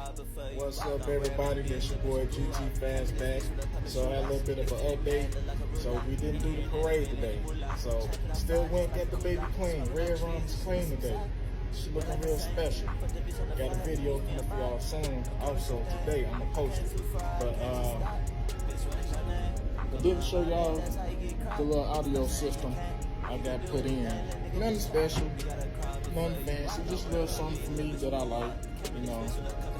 What's up, everybody? This your boy GT Fastback. So I had a little bit of an update. So we didn't do the parade today. So still went get the baby clean. Red Rum's clean today. She looking real special. Got a video coming for y'all soon. Also today I'm gonna post it. But I didn't show y'all the little audio system I got put in. Nothing special, nothing fancy, just a little something for me that I like. You know,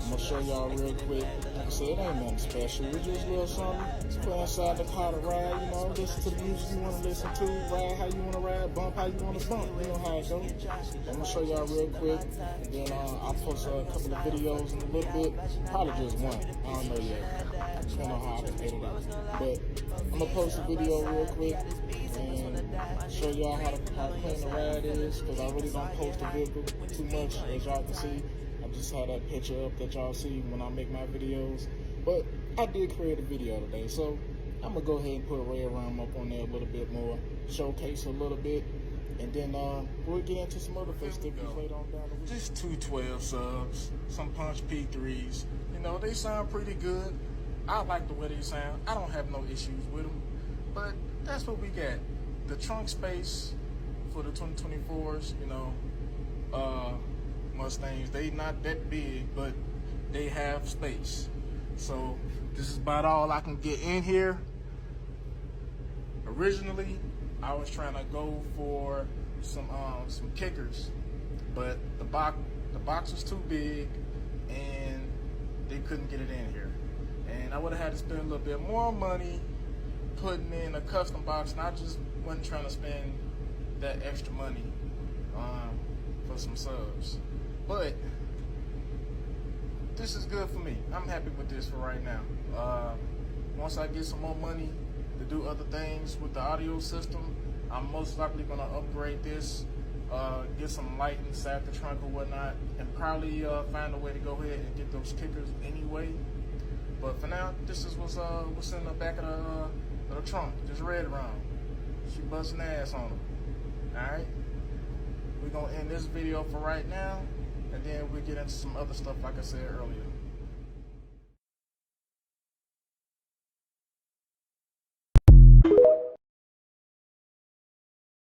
I'm gonna show y'all real quick. Like I said, it ain't nothing special. It's just a little something. Put inside the car to ride, you know, listen to the music you wanna listen to, ride how you wanna ride, bump how you wanna bump. You know how it goes. I'm gonna show y'all real quick. And then I'll post a couple of videos in a little bit. Probably just one. I don't know yet. I don't know how I can edit it. But I'm gonna post a video real quick and show y'all how clean the ride is, because I really don't post the vehicle too much, as y'all can see. I just had that picture up that y'all see when I make my videos. But I did create a video today, so I'm gonna go ahead and put a red rum up on there a little bit more, showcase a little bit, and then we'll get into some other festivities later on down the week. Just 212 subs, some Punch P3s. You know, they sound pretty good. I like the way they sound. I don't have no issues with them. But that's what we got. The trunk space for the 2024s, you know, Mustangs, they not that big, but they have space. So this is about all I can get in here. Originally, I was trying to go for some kickers, but the box was too big and they couldn't get it in here. And I would have had to spend a little bit more money putting in a custom box, and I just wasn't trying to spend that extra money for some subs. But this is good for me. I'm happy with this for right now. Once I get some more money to do other things with the audio system, I'm most likely gonna upgrade this, get some light inside the trunk or whatnot, and probably find a way to go ahead and get those kickers anyway. But for now, this is what's in the back of the trunk. Just red rum. She busting ass on them. Alright? We're gonna end this video for right now, and then we'll get into some other stuff like I said earlier.